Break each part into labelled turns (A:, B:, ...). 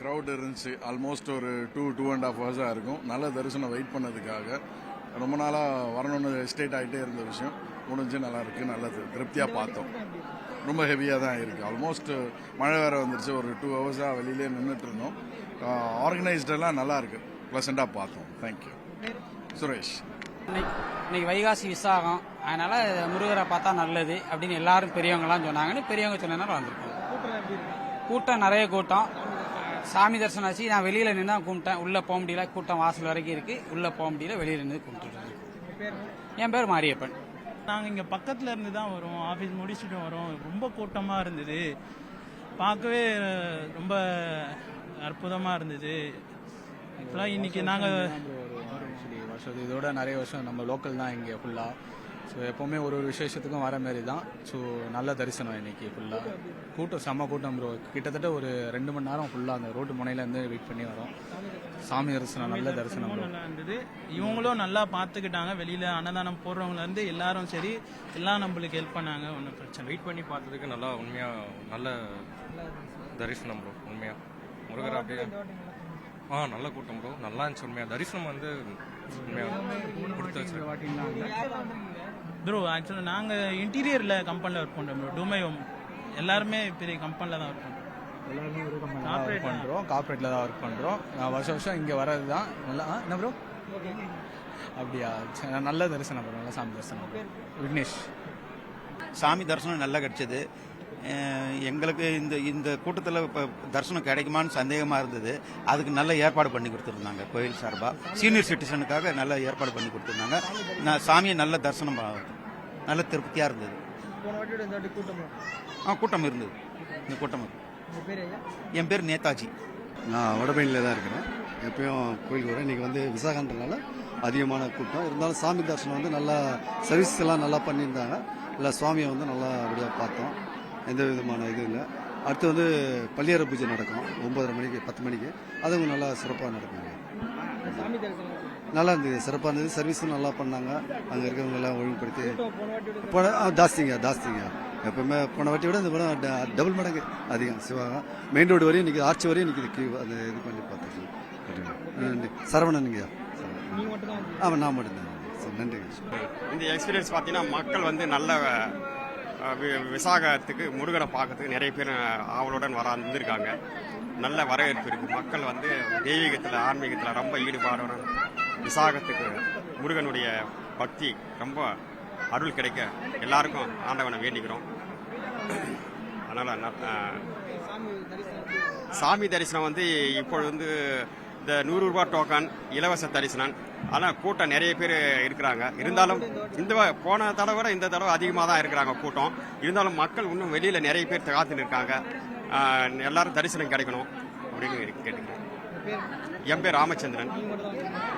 A: Crowd இருந்துச்சு. Almost ஒரு 2.5 ஹவர்ஸாக இருக்கும். நல்ல தரிசனம் வெயிட் பண்ணதுக்காக ரொம்ப நாளாக வரணும்னு எஸ்டேட் ஆகிட்டே இருந்த விஷயம் முடிஞ்சு நல்லா இருக்குது. நல்லது, திருப்தியாக பார்த்தோம். ரொம்ப ஹெவியாக தான் இருக்குது. ஆல்மோஸ்ட் மழை வேறு வந்துருச்சு. ஒரு 2 ஹவர்ஸாக வெளியிலே நின்றுட்டு இருந்தோம். ஆர்கனைஸ்டெல்லாம் நல்லா இருக்குது. ப்ளசண்ட்டாக பார்த்தோம். தேங்க்யூ. சுரேஷ்.
B: இன்னைக்கு வைகாசி விசாகம், அதனால முருகரை பார்த்தா நல்லது அப்படின்னு எல்லாரும் பெரியவங்கலாம் சொன்னாங்கன்னு பெரியவங்க சொன்னதுனால வந்திருக்கோம். கூட்டம் நிறைய கூட்டம். சாமி தரிசனம் ஆச்சு. நான் வெளியில நின்று தான் கும்பிட்டேன். உள்ள போக முடியல, கூட்டம் வாசல் வரைக்கும் இருக்கு. உள்ள போக முடியல, வெளியில நின்று கும்பிட்டுருக்கேன். என் பேர் மாரியப்பன்.
C: நாங்கள் இங்கே பக்கத்தில் இருந்து தான் வரோம். ஆஃபீஸ் முடிச்சுட்டு வரோம். ரொம்ப கூட்டமாக இருந்தது. பார்க்கவே ரொம்ப அற்புதமாக இருந்தது. இப்போலாம் இன்னைக்கு நாங்கள்
D: வருஷம் இதோட நிறைய வருஷம் நம்ம லோக்கல் தான் இங்கே ஃபுல்லாக. ஸோ எப்போவுமே ஒரு விசேஷத்துக்கும் வர மாரி தான். ஸோ நல்ல தரிசனம் இன்னைக்கு ஃபுல்லாக. கூட்டம் செம்ம கூட்டம் ப்ரோ. கிட்டத்தட்ட ஒரு 2 மணி நேரம் ஃபுல்லாக அந்த ரோட்டு முனையிலேருந்து வெயிட் பண்ணி வரோம். சாமி தரிசனம் நல்ல தரிசனம்
C: நல்லா இருந்தது. இவங்களும் நல்லா பார்த்துக்கிட்டாங்க. வெளியில் அன்னதானம் போடுறவங்கலேருந்து எல்லாரும் சரி எல்லாம் நம்மளுக்கு ஹெல்ப் பண்ணாங்க. ஒன்றும் பிரச்சனை.
E: வெயிட் பண்ணி பார்த்ததுக்கு நல்லா உண்மையாக நல்ல தரிசனம் ப்ரோ. உண்மையாக முருகர் அப்படியே நல்ல கூட்டம் ப்ரோ. நல்லா இருந்துச்சு. உண்மையாக தரிசனம் வந்து உண்மையாக கொடுத்து வச்சு
C: ப்ரோ. ஆக்சுவலாக நாங்கள் இன்டீரியரில் கம்பெனியில் ஒர்க் பண்ணுறோம் ப்ரோ. டூமையோம் எல்லாருமே பெரிய கம்பெனியில் தான் ஒர்க் பண்ணுறோம்.
D: எல்லாருமே ஒரு கம்பெனியில் ஒர்க் பண்ணுறோம். கார்பரேட்டில் தான் ஒர்க் பண்ணுறோம். வருஷம் வருஷம் இங்கே வர்றது தான் நல்லா. என்ன ப்ரோ அப்படியா? நல்ல தரிசனம் ப்ரோ. நல்ல சாமி தரிசனம். விக்னேஷ்.
F: சாமி தரிசனம் நல்லா கிடைச்சது. எங்களுக்கு இந்த கூட்டத்தில் இப்போ தரிசனம் கிடைக்குமான்னு சந்தேகமாக இருந்தது. அதுக்கு நல்ல ஏற்பாடு பண்ணி கொடுத்துருந்தாங்க கோயில் சார்பாக. சீனியர் சிட்டிசனுக்காக நல்ல ஏற்பாடு பண்ணி கொடுத்துருந்தாங்க. நான் சாமியை நல்ல தரிசனம் நல்ல திருப்தியாக இருந்தது. கூட்டம் இருந்தது. இந்த கூட்டம் என் பேர் நேதாஜி.
G: நான் வடபழனியில் தான் இருக்கிறேன். எப்பயும் கோயிலுக்கு வரேன். இன்றைக்கி வந்து விசாகன்றனால அதிகமான கூட்டம் இருந்தாலும் சாமி தரிசனம் வந்து நல்லா சர்வீஸ் எல்லாம் நல்லா பண்ணியிருந்தாங்க. இல்லை சுவாமியை வந்து நல்லா அப்படியாக பார்த்தோம். எந்த விதமான இது இல்லை. அடுத்து வந்து பள்ளியறை பூஜை நடக்கும் 9:30 மணிக்கு 10 மணிக்கு. அதுவும் நல்லா சிறப்பாக நடக்குங்க. நல்லா இருந்தது, சிறப்பாக இருந்தது. சர்வீஸும் நல்லா பண்ணாங்க. அங்கே இருக்கிறவங்க எல்லாம் ஒழுங்குபடுத்தி ஜாஸ்திங்க. எப்பவுமே போன வாட்டி விட இந்த படம் டபுள் மடங்கு அதிகம். சிவாகம் மெயின் ரோடு வரையும் இன்றைக்கி ஆர்ச்சி வரையும் இன்றைக்கி அந்த இது பண்ணி பார்த்துருக்கேன். சரவணனுங்க. ஆமாம், நான் மட்டும்தான். நன்றி.
H: இந்த எக்ஸ்பீரியன்ஸ் பார்த்தீங்கன்னா மக்கள் வந்து நல்ல விசாகத்துக்கு முருகனை பார்க்கறதுக்கு நிறைய பேர் ஆவலுடன் வந்திருக்காங்க. நல்ல வரவேற்பு இருக்குது. மக்கள் வந்து தெய்வீகத்தில் ஆன்மீகத்தில் ரொம்ப ஈடுபாடுடன் விசாகத்துக்கு முருகனுடைய பக்தி ரொம்ப அருள் கிடைக்க எல்லாருக்கும் ஆண்டவனை வேண்டிக்கிறோம். அதனால் சாமி தரிசனம் வந்து இப்பொழுது வந்து இந்த 100 ரூபாய் டோக்கன் இலவச தரிசனம். ஆனால் கூட்டம் நிறைய பேர் இருக்கிறாங்க. இருந்தாலும் போன தடவை விட இந்த தடவை அதிகமாக தான் இருக்கிறாங்க கூட்டம். இருந்தாலும் மக்கள் இன்னும் வெளியில் நிறைய பேர் காத்துன்னு இருக்காங்க. எல்லாரும் தரிசனம் கிடைக்கணும் அப்படின்னு கேட்டுக்கிறேன். என் பேர் ராமச்சந்திரன்.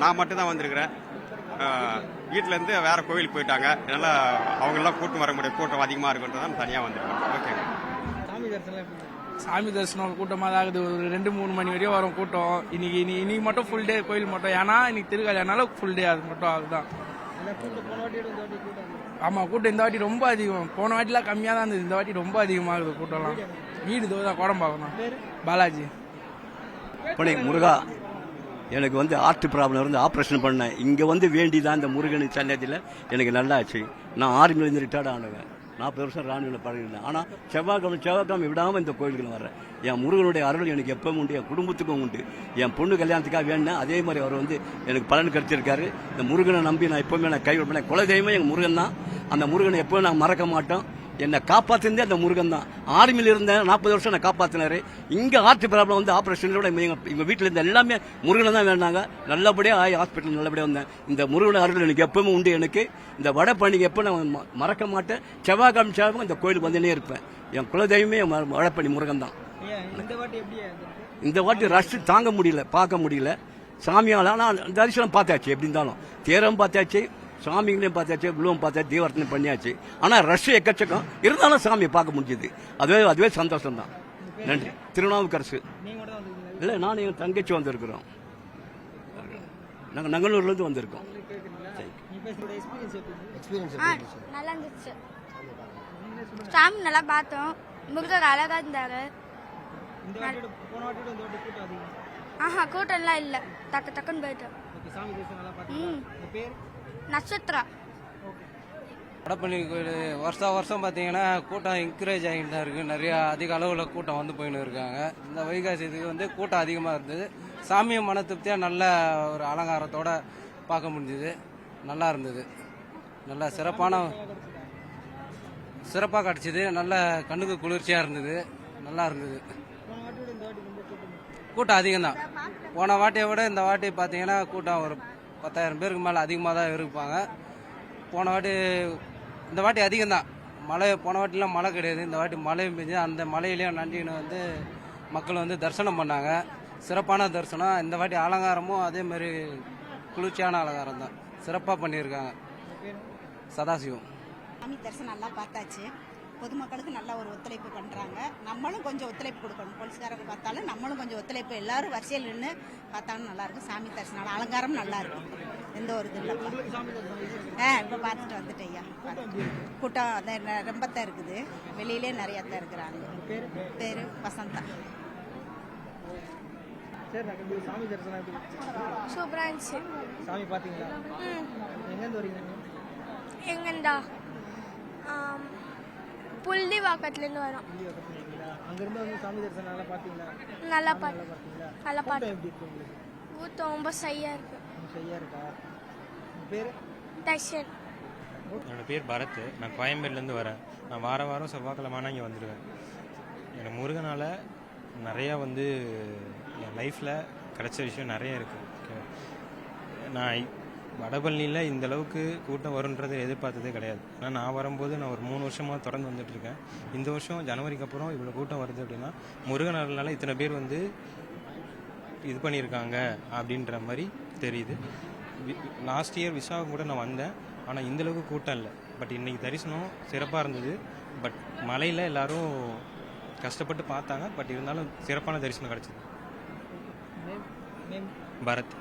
H: நான் மட்டும்தான் வந்திருக்கிறேன். வீட்டிலேருந்து வேற கோவிலுக்கு போயிட்டாங்க. அதனால் அவங்கெல்லாம் கூட்டம் வர முடியாது. கூட்டம் அதிகமாக இருக்குன்றதான் தனியாக வந்திருக்கேன். ஓகே.
B: சாமி தரிசனம் கூட்டமாக தான் ஆகுது. ஒரு 2-3 மணி வரையும் வரும் கூட்டம். இன்னைக்கு மட்டும் ஃபுல் டே கோயில் மட்டும். ஏன்னா இன்னைக்கு திருக்கல்யாணால ஃபுல் டே அது மட்டும் ஆகுதான். ஆமாம், கூட்டம் இந்த வாட்டி ரொம்ப அதிகம். போன வாட்டிலாம் கம்மியாக தான் இருந்தது. இந்த வாட்டி ரொம்ப அதிகமாகுது கூட்டம்லாம். வீடு தோதான் கோடம் பார்க்கணும். பாலாஜி.
I: முருகா, எனக்கு வந்து ஹார்ட் ப்ராப்ளம் இருந்து ஆப்ரேஷன் பண்ணேன். இங்கே வந்து வேண்டிதான் இந்த முருகன் சன்னதியில் எனக்கு நல்லாச்சு. நான் ஆர்மிலேருந்து ரிட்டையர்ட் ஆனவன். 40 வருஷம் ராணுவில் பழகிருந்தேன். ஆனால் செவ்வாய்க்கிழமை விடாமல் இந்த கோயிலுக்கு வரேன். என் முருகனுடைய அருள் எனக்கு எப்பவும் உண்டு, என் குடும்பத்துக்கும் உண்டு. என் பொண்ணு கல்யாணத்துக்காக வேணேன். அதே மாதிரி அவர் வந்து எனக்கு பலன் கிடைச்சிருக்காரு. இந்த முருகனை நம்பி நான் எப்பவுமே நான் கைவிட குலதெய்வமே எங்கள் முருகன் தான். அந்த முருகனை எப்பவும் நான் மறக்க மாட்டோம். என்னை காப்பாற்றினதே அந்த முருகன் தான். ஆர்மியில் இருந்தேன் 40 வருஷம் நான் காப்பாற்றினாரு. இங்கே ஹார்ட் ப்ராப்ளம் வந்து ஆப்ரேஷனோட எங்கள் வீட்டில் இருந்த எல்லாமே முருகனை தான் வேணாங்க. நல்லபடியாக ஹாஸ்பிட்டல் நல்லபடியாக வந்தேன். இந்த முருகனை அருள் எனக்கு எப்பவுமே உண்டு. எனக்கு இந்த வடை பண்டிகை எப்போ நான் மறக்க மாட்டேன். செவ்வாய்க்கிழமை இந்த கோயிலுக்கு வந்துனே இருப்பேன். என் குலதெய்வமே வடப்பண்ணி முருகன் தான். இந்த வாட்டி ரஷ் தாங்க முடியல, பார்க்க முடியல சாமியால். ஆனால் தரிசனம் பார்த்தாச்சு. எப்படி இருந்தாலும் தேரம் பார்த்தாச்சு, சாமிங்களையும் பார்த்தாச்சு, குழுவும் பார்த்தாச்சு, தீவர்த்தனையும் பண்ணியாச்சு. ஆனால் ரஷ் எக்கச்சக்கம் இருந்தாலும் சாமியை பார்க்க முடிஞ்சது. அதுவே சந்தோஷம் தான். நன்றி. திருநாவுக்கரசு. இல்லை, நான் என் தங்கச்சி வந்திருக்கிறோம். நாங்கள் நங்கனூர்லேருந்து வந்திருக்கோம்.
J: நல்லா இருந்துச்சு. சாமி நல்லா பார்த்தோம். முருகர் அழகா இருந்தாரு.
K: இந்த வாட்டியோட போன வாட்டியோட இந்த வாட்டி கூட்டம் அதிகம்.
J: ஆஹா கூட்டம்லாம் இல்லை, டக்குன்னு போயிட்டோம்.
K: ஓகே, சாமி தரிசனம் நல்லா பார்த்தீங்களா? உங்க பேர்?
J: நட்சத்திரா.
B: வடபழனி கோயில் வருஷம் பார்த்தீங்கன்னா கூட்டம் என்கரேஜ் ஆகிட்டு தான் இருக்குது. நிறையா அதிக அளவில் கூட்டம் வந்து போயின்னு இருக்காங்க. இந்த வைகாசி இதுக்கு வந்து கூட்டம் அதிகமாக இருந்தது. சாமியை மன திருப்தியாக நல்ல ஒரு அலங்காரத்தோட பார்க்க முடிஞ்சுது. நல்லா இருந்தது. நல்ல சிறப்பாக கிடச்சிது. நல்ல கண்ணுக்கு குளிர்ச்சியாக இருந்தது. நல்லா இருந்தது.
K: போன வாட்டியோட இந்த வாட்டி ரொம்ப கூட்டம்.
B: கூட்டம் அதிகம்தான். போன வாட்டியை விட இந்த வாட்டி பார்த்தீங்கன்னா கூட்டம் ஒரு 10,000 பேருக்கு மேலே அதிகமாக தான் இருப்பாங்க. போன வாட்டி இந்த வாட்டி அதிகம்தான். போன வாட்டிலாம் மழை கிடையாது. இந்த வாட்டி மழையும் பெஞ்சு அந்த மழையிலையும் நன்றின்னு வந்து மக்கள் வந்து தரிசனம் பண்ணாங்க. சிறப்பான தரிசனம். இந்த வாட்டி அலங்காரமும் அதே மாதிரி குளிர்ச்சியான அலங்காரம் தான். சிறப்பாக பண்ணியிருக்காங்க. சதாசிவம்.
L: சாமி தரிசனம் நல்லா பார்த்தாச்சு. பொதுமக்களுக்கு நல்ல ஒரு ஒத்துழைப்பு பண்ணுறாங்க. நம்மளும் கொஞ்சம் ஒத்துழைப்பு கொடுக்கணும். போலீஸ்காரங்க பார்த்தாலும் நம்மளும் கொஞ்சம் ஒத்துழைப்பு, எல்லாரும் வரிசையில் நின்று பார்த்தாலும் நல்லாயிருக்கும். சாமி தரிசனம் அலங்காரம் நல்லா இருக்கும். எந்த ஒரு இது இல்லைப்பா. இப்போ பார்த்துட்டு வந்துட்டேன் ஐயா. கூட்டம் அதான் ரொம்ப தான் இருக்குது. வெளியிலே நிறையா தான் இருக்கிறாங்க. பேர் வசந்தா.
K: சரி, நான் சாமி தரிசனம் எப்படி?
J: சூப்பராக இருந்துச்சு.
K: சாமி பார்த்தீங்களா? எங்கேருந்து வரீங்க?
J: எங்கண்டா புல்திவாக்கத்துலேருந்து வரோம்.
K: அங்கிருந்து வந்து சாமி தரிசனம் நல்லா பார்த்தீங்களா?
J: நல்லா
K: பார்த்தீங்களா?
J: நல்லா
K: கூட்டம் எப்படி இருக்கு உங்களுக்கு?
J: கூட்டம் ரொம்ப சையாக இருக்கு.
K: சரியா இருக்கா? உங்க பேர்?
J: தர்ஷன்.
E: என்னோட பேர் பரத். நான் கோயம்பேடுலேருந்து வரேன். நான் வாரம் செவ்வாய்க்கிழமை இங்கே வந்துடுவேன். எனக்கு முருகனால் நிறையா வந்து என் லைஃப்பில் கிடைச்ச விஷயம் நிறைய இருக்குது. நான் வடபழனியில் இந்த அளவுக்கு கூட்டம் வரும்ன்றதை எதிர்பார்த்ததே கிடையாது. ஆனால் நான் வரும்போது நான் ஒரு 3 வருஷமாக தொடர்ந்து வந்துட்டுருக்கேன். இந்த வருஷம் ஜனவரிக்கு அப்புறம் இவ்வளோ கூட்டம் வருது அப்படின்னா முருகனால இத்தனை பேர் வந்து இது பண்ணியிருக்காங்க அப்படின்ற மாதிரி தெரியுது. லாஸ்ட் இயர் விசாகம் கூட நான் வந்தேன். ஆனால் இந்தளவுக்கு கூட்டம் இல்லை. பட் இன்றைக்கி தரிசனம் சிறப்பாக இருந்தது. பட் மலையில் எல்லோரும் கஷ்டப்பட்டு பார்த்தாங்க. பட் இருந்தாலும் சிறப்பான தரிசனம் கிடச்சிது. பரத்.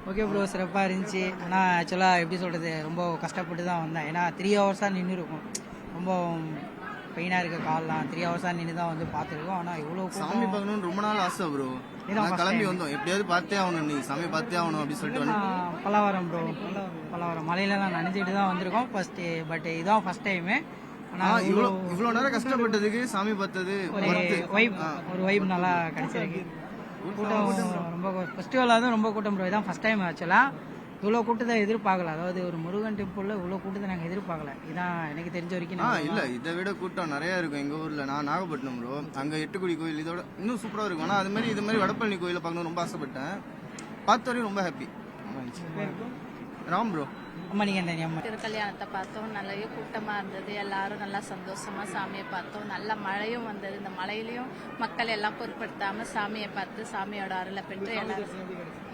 K: ஓகே ப்ரோ, சிறப்பாக இருந்துச்சு. ஆனால் ஆக்சுவலாக எப்படி சொல்கிறது, ரொம்ப கஷ்டப்பட்டு தான் வந்தேன். ஏன்னா 3 ஹவர்ஸாக நின்று இருக்கும். ரொம்ப பெயினாக இருக்க கால்லாம் 3 ஹவர்ஸாக நின்று தான் வந்து பார்த்துருக்கோம். ஆனால் இவ்வளோ
M: சாமி பார்க்கணும்னு ரொம்ப நாள் ஆசை ப்ரோ. நான் கிளம்பி வந்தோம், எப்படியாவது பார்த்தே ஆகணும், நீ சாமி பார்த்தே ஆகணும் அப்படின்னு சொல்லிட்டு
K: பல்லாவரம் ப்ரோ. பல்லாவரம் மலையில தான் நனைஞ்சிட்டு தான் வந்திருக்கோம் ஃபர்ஸ்ட். பட் இதுதான் ஃபர்ஸ்ட் டைமு. ஆனால்
M: இவ்வளோ நேரம் கஷ்டப்பட்டதுக்கு சாமி பார்த்தது
K: ஒரு வைப் நல்லா கிடைச்சிருக்கு. கூட்டம் ரொம்ப ஃபெஸ்டிவலாக தான் ரொம்ப கூட்டம் ப்ரோ. இதான் ஃபர்ஸ்ட் டைம் ஆக்சுவலாக இவ்வளோ கூட்டத்தை எதிர்பார்க்கல. அதாவது ஒரு முருகன் டெம்பிளில் இவ்வளோ கூட்டத்தை நாங்கள் எதிர்பார்க்கல. இதான் எனக்கு தெரிஞ்ச வரைக்கும்.
M: இல்லை, இதை விட கூட்டம் நிறையா இருக்கும் எங்கள் ஊரில். நான் நாகப்பட்டினம் ப்ரோ. அங்கே 8 கோயில் இதோட இன்னும் சூப்பராக இருக்கும். ஆனால் அது மாதிரி வடபழனி கோயிலை பார்க்கணும் ரொம்ப ஆசைப்பட்டேன். பார்த்த வரையும் ரொம்ப ஹாப்பி. ராம் ப்ரோ.
K: அம்மா நீங்கள் என்ன அம்மா
L: திருக்கல்யாணத்தை பார்த்தோம். நிறைய கூட்டமாக இருந்தது. எல்லாரும் நல்லா சந்தோஷமாக சாமியை பார்த்தோம். நல்ல மழையும் வந்தது. இந்த மழையிலையும் மக்கள் எல்லாம் பொருட்படுத்தாமல் சாமியை பார்த்து சாமியோட அருளை பெற்று எல்லாரும்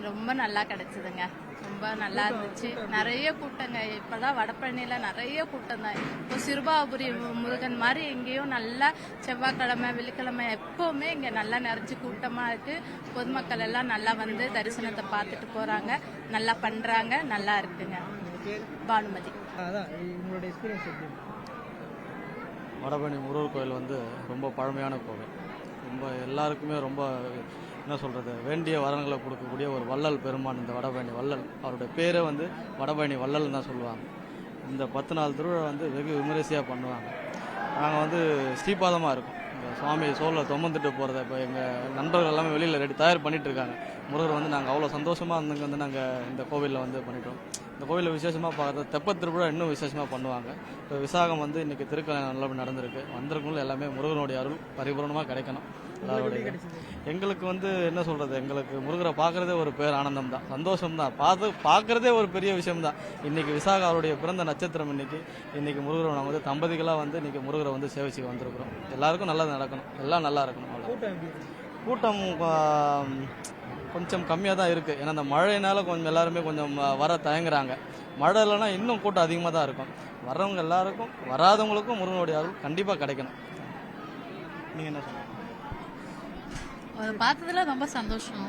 L: ரொம்ப நல்லா கிடைச்சிதுங்க. ரொம்ப நல்லா இருந்துச்சு. நிறைய கூட்டங்க. இப்போதான் வடபழனியில் நிறைய கூட்டம் தான். இப்போ சிறுபாபுரி முருகன் மாதிரி இங்கேயும் நல்லா செவ்வாய்க்கிழமை வெள்ளிக்கிழமை எப்போவுமே இங்கே நல்லா நிறைஞ்சு கூட்டமாக இருக்குது. பொதுமக்கள் எல்லாம் நல்லா வந்து தரிசனத்தை பார்த்துட்டு போகிறாங்க. நல்லா பண்ணுறாங்க. நல்லா இருக்குங்க. பானுமதி.
D: வடபழனி முருகர் கோயில் வந்து ரொம்ப பழமையான கோவில். ரொம்ப எல்லாருக்குமே ரொம்ப என்ன சொல்கிறது, வேண்டிய வரங்களை கொடுக்கக்கூடிய ஒரு வள்ளல் பெருமான் இந்த வடபழனி வள்ளல். அவருடைய பேரே வந்து வடபழனி வள்ளல் தான் சொல்லுவாங்க. இந்த 10 நாள் திருவிழா வந்து வெகு விமரிசையாக பண்ணுவாங்க. நாங்கள் வந்து ஸ்ரீபாதமாக இருக்கோம். இந்த சுவாமி சோழில் தொமந்துட்டு போகிறத இப்போ எங்கள் நண்பர்கள் எல்லாமே வெளியில் தயார் பண்ணிகிட்டு இருக்காங்க. முருகர் வந்து நாங்கள் அவ்வளோ சந்தோஷமாக இருந்தவங்க வந்து நாங்கள் இந்த கோவிலில் வந்து பண்ணிட்டோம். இந்த கோவிலில் விசேஷமாக பார்க்குறது தெப்பத் திருவிழா இன்னும் விசேஷமாக பண்ணுவாங்க. இப்போ விசாகம் வந்து இன்றைக்கி திருக்கல்யாணம் நல்லபடி நடந்திருக்கு. வந்திருக்கவங்களும் எல்லாமே முருகனுடைய அருள் பரிபூர்ணமாக கிடைக்கணும் எல்லாருடைய. எங்களுக்கு வந்து என்ன சொல்கிறது, எங்களுக்கு முருகரை பார்க்குறதே ஒரு பேர் ஆனந்தம் தான், சந்தோஷம் தான். பார்க்குறதே ஒரு பெரிய விஷயம் தான். இன்றைக்கி விசாக அவருடைய பிறந்த நட்சத்திரம். இன்றைக்கி முருகரை நாங்கள் வந்து தம்பதிகளாக வந்து இன்றைக்கி முருகரை வந்து சேவிச்சுக்க வந்திருக்கிறோம். எல்லாருக்கும் நல்லது நடக்கணும், எல்லாம் நல்லா இருக்கணும். கூட்டம் கொஞ்சம் கம்மியாக தான் இருக்குது. ஏன்னா அந்த மழையினால கொஞ்சம் எல்லாருமே கொஞ்சம் வர தயங்குறாங்க. மழை இல்லைன்னா இன்னும் கூட்டம் அதிகமாக தான் இருக்கும். வர்றவங்க எல்லாருக்கும் வராதவங்களுக்கும் முருகனுடைய அருள் கண்டிப்பாக கிடைக்கணும். நீங்கள் என்ன சொல்லுங்கள்?
L: பார்த்ததுல ரொம்ப சந்தோஷம்.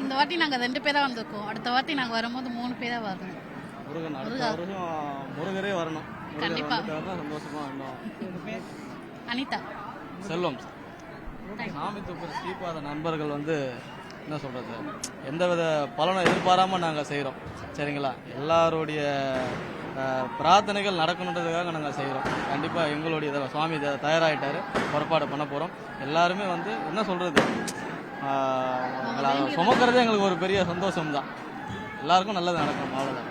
L: இந்த வாட்டி நாங்கள் 2 பேராக வந்திருக்கோம். அடுத்த வாட்டி நாங்கள் வரும்போது 3 பேராக வரணும்.
D: முருகன் அடுத்த வருஷம் முருகரே வரணும்.
L: கண்டிப்பாக
D: சந்தோஷமாக இருந்தோம்.
L: அனிதா.
D: செல்வம்.
N: சாமி தூக்குற ஸ்ரீபாத நண்பர்கள் வந்து என்ன சொல்கிறது, எந்தவித பலனும் எதிர்பாராமல் நாங்கள் செய்கிறோம். சரிங்களா, எல்லாருடைய பிரார்த்தனைகள் நடக்கணுன்றதுக்காக நாங்கள் செய்கிறோம். கண்டிப்பாக எங்களுடைய சுவாமி தயாராகிட்டார், புறப்பாடு பண்ண போகிறோம். எல்லாருமே வந்து என்ன சொல்கிறது, சுமக்கிறதே எங்களுக்கு ஒரு பெரிய சந்தோஷம் தான். எல்லாருக்கும் நல்லது நடக்கும், அவ்வளோதான்.